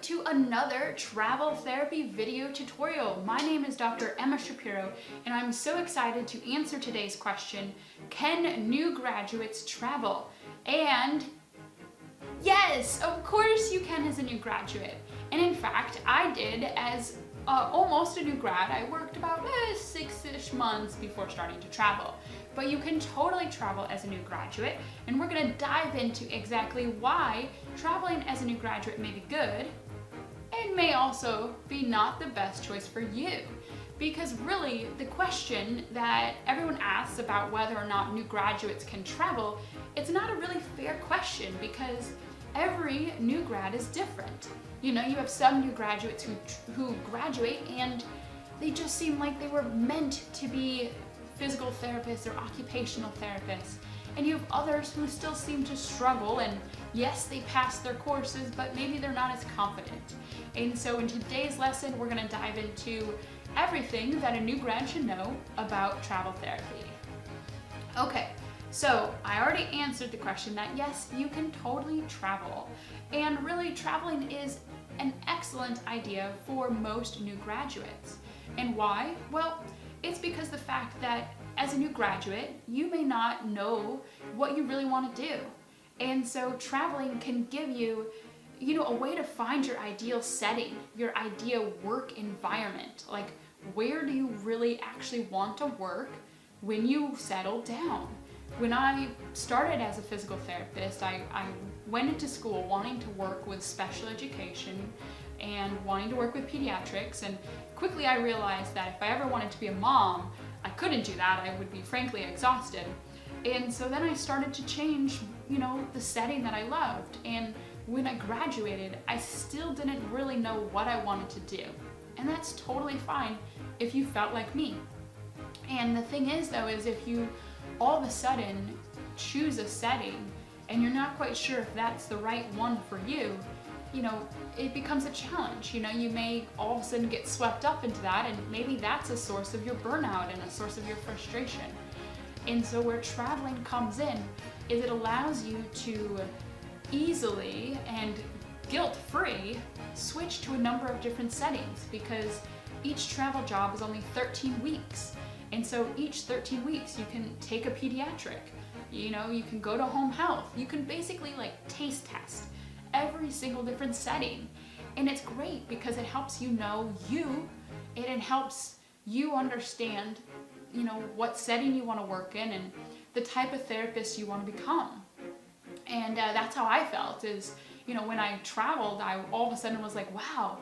to another travel therapy video tutorial. My name is Dr. Emma Shapiro, and I'm so excited to answer today's question, can new graduates travel? And yes, of course you can as a new graduate. And in fact, I did as almost a new grad. I worked about 6-ish months before starting to travel. But you can totally travel as a new graduate, and we're going to dive into exactly why traveling as a new graduate may be good and may also be not the best choice for you. Because really, the question that everyone asks about whether or not new graduates can travel, it's not a really fair question because every new grad is different. You know, you have some new graduates who graduate and they just seem like they were meant to be physical therapists or occupational therapists. And you have others who still seem to struggle, and yes, they passed their courses, but maybe they're not as confident. And so in today's lesson, we're gonna dive into everything that a new grad should know about travel therapy. Okay, so I already answered the question that yes, you can totally travel. And really, traveling is an excellent idea for most new graduates. And why? Well, it's because the fact that as a new graduate, you may not know what you really want to do. And so traveling can give you, a way to find your ideal setting, your ideal work environment. Like, where do you really actually want to work when you settle down? When I started as a physical therapist, I went into school wanting to work with special education and wanting to work with pediatrics, and quickly I realized that if I ever wanted to be a mom, I couldn't do that. I would be frankly exhausted. And so then I started to change, the setting that I loved. And when I graduated, I still didn't really know what I wanted to do. And that's totally fine if you felt like me. And the thing is though, is if you all of a sudden choose a setting and you're not quite sure if that's the right one for you, it becomes a challenge. You may all of a sudden get swept up into that, and maybe that's a source of your burnout and a source of your frustration. And so where traveling comes in is it allows you to easily and guilt-free switch to a number of different settings, because each travel job is only 13 weeks. And so each 13 weeks you can take a pediatric, you can go to home health, you can basically taste test every single different setting. And it's great because it helps you know you, and it helps you understand, what setting you want to work in and the type of therapist you want to become. And that's how I felt is, when I traveled, I all of a sudden was like, wow,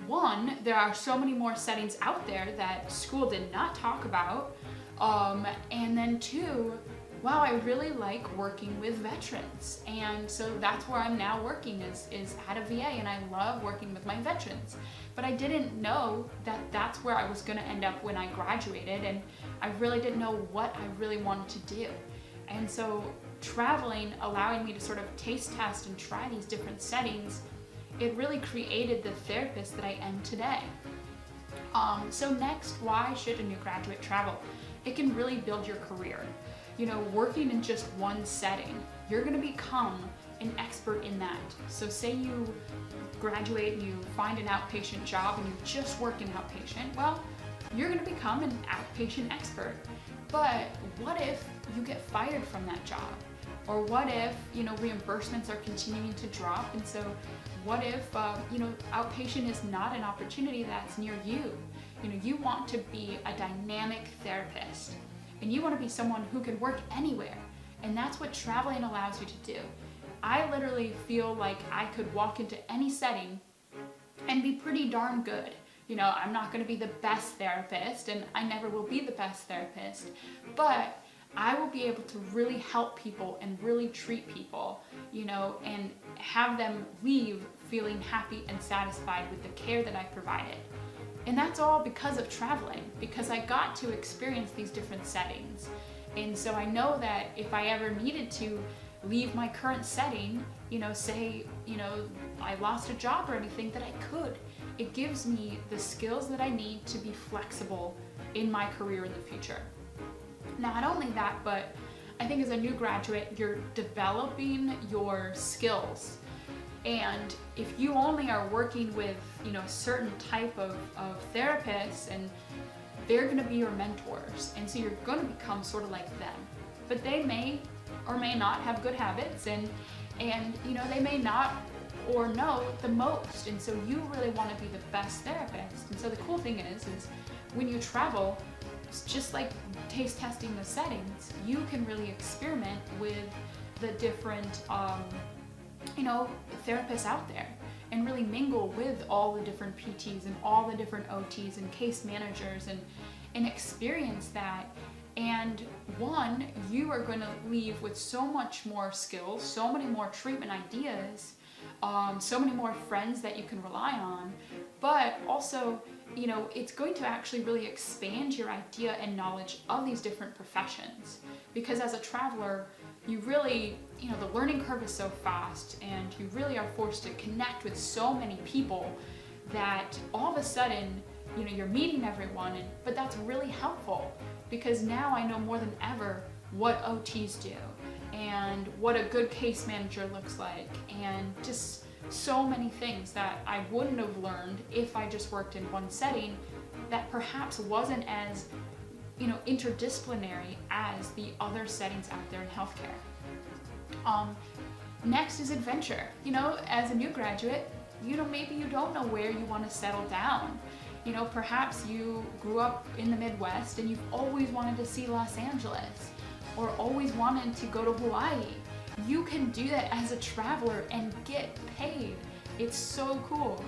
one, there are so many more settings out there that school did not talk about. And then two, wow, I really like working with veterans. And so that's where I'm now working is at a VA, and I love working with my veterans. But I didn't know that that's where I was gonna end up when I graduated, and I really didn't know what I really wanted to do. And so traveling, allowing me to sort of taste test and try these different settings, it really created the therapist that I am today. So next, why should a new graduate travel? It can really build your career. Working in just one setting, you're going to become an expert in that. So say you graduate and you find an outpatient job and you just work in outpatient, well, you're going to become an outpatient expert. But what if you get fired from that job? Or what if, reimbursements are continuing to drop, and so what if, outpatient is not an opportunity that's near you? You want to be a dynamic therapist, and you want to be someone who can work anywhere, and that's what traveling allows you to do. I literally feel like I could walk into any setting and be pretty darn good. I'm not going to be the best therapist, and I never will be the best therapist, but I will be able to really help people and really treat people, and have them leave feeling happy and satisfied with the care that I provided. And that's all because of traveling, because I got to experience these different settings. And so I know that if I ever needed to leave my current setting, say, I lost a job or anything, that I could. It gives me the skills that I need to be flexible in my career in the future. Not only that, but I think as a new graduate, you're developing your skills. And if you only are working with, a certain type of therapists, and they're going to be your mentors, and so you're going to become sort of like them. But they may or may not have good habits, and they may not or know the most, and so you really want to be the best therapist. And so the cool thing is when you travel, it's just like taste testing the settings, you can really experiment with the different therapists out there, and really mingle with all the different PTs and all the different OTs and case managers, and experience that. And one, you are going to leave with so much more skills, so many more treatment ideas, so many more friends that you can rely on, but also, it's going to actually really expand your idea and knowledge of these different professions. Because as a traveler, you really, the learning curve is so fast, and you really are forced to connect with so many people that all of a sudden, you're meeting everyone, but that's really helpful, because now I know more than ever what OTs do and what a good case manager looks like, and just so many things that I wouldn't have learned if I just worked in one setting that perhaps wasn't as interdisciplinary as the other settings out there in healthcare. Next is adventure. As a new graduate, maybe you don't know where you want to settle down. Perhaps you grew up in the Midwest and you've always wanted to see Los Angeles, or always wanted to go to Hawaii. You can do that as a traveler and get paid. It's so cool.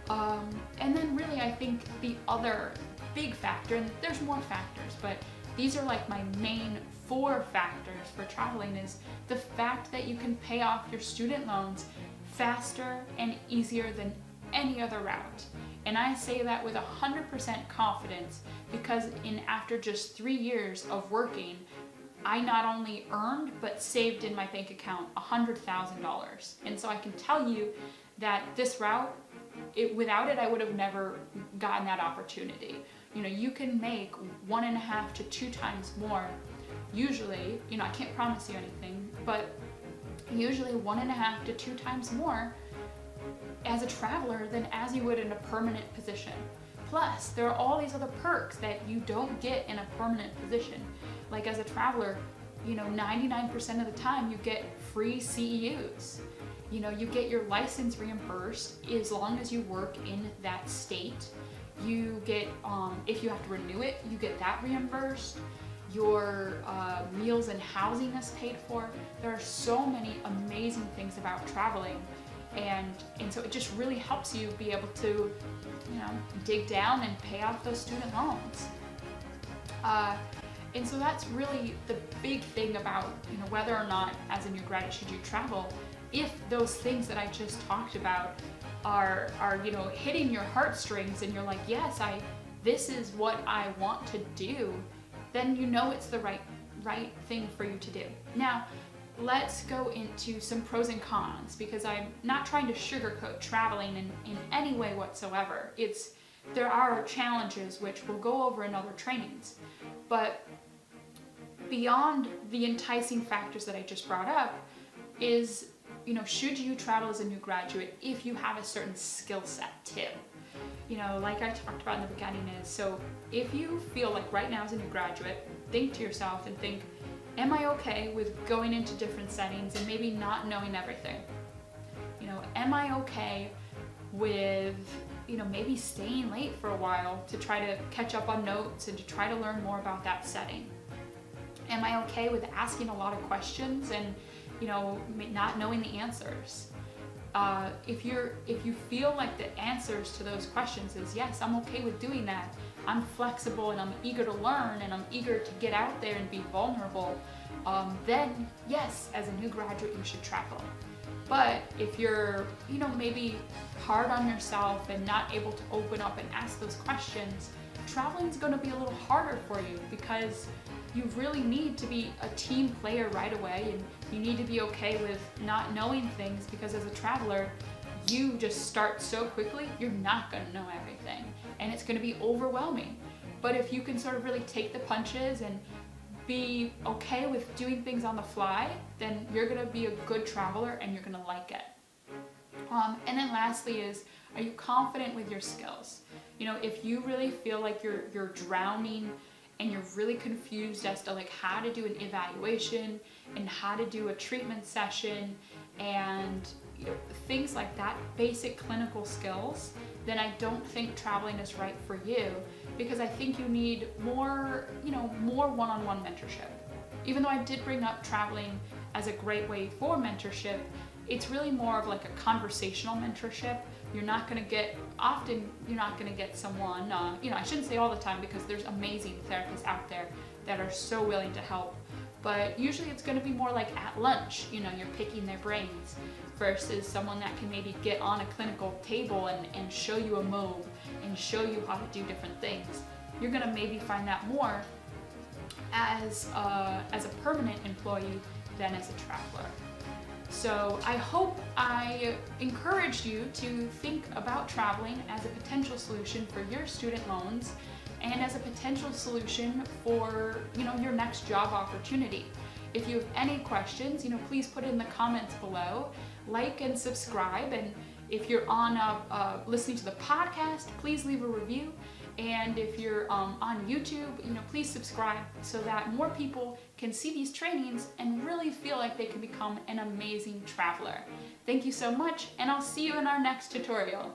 And then really, I think the other big factor, and there's more factors, but these are like my main 4 factors for traveling, is the fact that you can pay off your student loans faster and easier than any other route. And I say that with 100% confidence, because after just 3 years of working, I not only earned but saved in my bank account $100,000. And so I can tell you that this route, without it, I would have never gotten that opportunity. You can make 1.5 to 2 times more. Usually, I can't promise you anything, but usually 1.5 to 2 times more as a traveler than as you would in a permanent position. Plus, there are all these other perks that you don't get in a permanent position. Like as a traveler, 99% of the time you get free CEUs. You get your license reimbursed as long as you work in that state. You get, if you have to renew it, you get that reimbursed. Your meals and housing is paid for. There are so many amazing things about traveling. And so it just really helps you be able to, dig down and pay off those student loans. And so that's really the big thing about, whether or not as a new graduate should you travel. If those things that I just talked about are hitting your heartstrings, and you're like, yes, this is what I want to do, then it's the right thing for you to do. Now, let's go into some pros and cons, because I'm not trying to sugarcoat traveling in any way whatsoever. There are challenges which we'll go over in other trainings, but beyond the enticing factors that I just brought up is, should you travel as a new graduate if you have a certain skill set too? Like I talked about in the beginning is, so if you feel like right now as a new graduate, think to yourself and think, am I okay with going into different settings and maybe not knowing everything? Am I okay with, maybe staying late for a while to try to catch up on notes and to try to learn more about that setting? Am I okay with asking a lot of questions and, not knowing the answers? If you feel like the answers to those questions is yes, I'm okay with doing that. I'm flexible and I'm eager to learn and I'm eager to get out there and be vulnerable, then yes, as a new graduate, you should travel. But if you're, maybe hard on yourself and not able to open up and ask those questions, traveling's going to be a little harder for you, because you really need to be a team player right away, and you need to be okay with not knowing things, because as a traveler, you just start so quickly, you're not going to know everything, and it's going to be overwhelming. But if you can sort of really take the punches and be okay with doing things on the fly, then you're going to be a good traveler and you're going to like it. And then lastly is, are you confident with your skills? You know, if you really feel like you're drowning and you're really confused as to like how to do an evaluation and how to do a treatment session and things like that, basic clinical skills, then I don't think traveling is right for you, because I think you need more, more one-on-one mentorship. Even though I did bring up traveling as a great way for mentorship, it's really more of like a conversational mentorship. You're not going to get someone, I shouldn't say all the time, because there's amazing therapists out there that are so willing to help. But usually it's going to be more like at lunch, you're picking their brains, versus someone that can maybe get on a clinical table and show you a move and show you how to do different things. You're going to maybe find that more as a permanent employee than as a traveler. So I hope I encouraged you to think about traveling as a potential solution for your student loans and as a potential solution for, your next job opportunity. If you have any questions, please put it in the comments below. Like and subscribe, and if you're on listening to the podcast, please leave a review. And if you're on YouTube, please subscribe so that more people can see these trainings and really feel like they can become an amazing traveler. Thank you so much, and I'll see you in our next tutorial.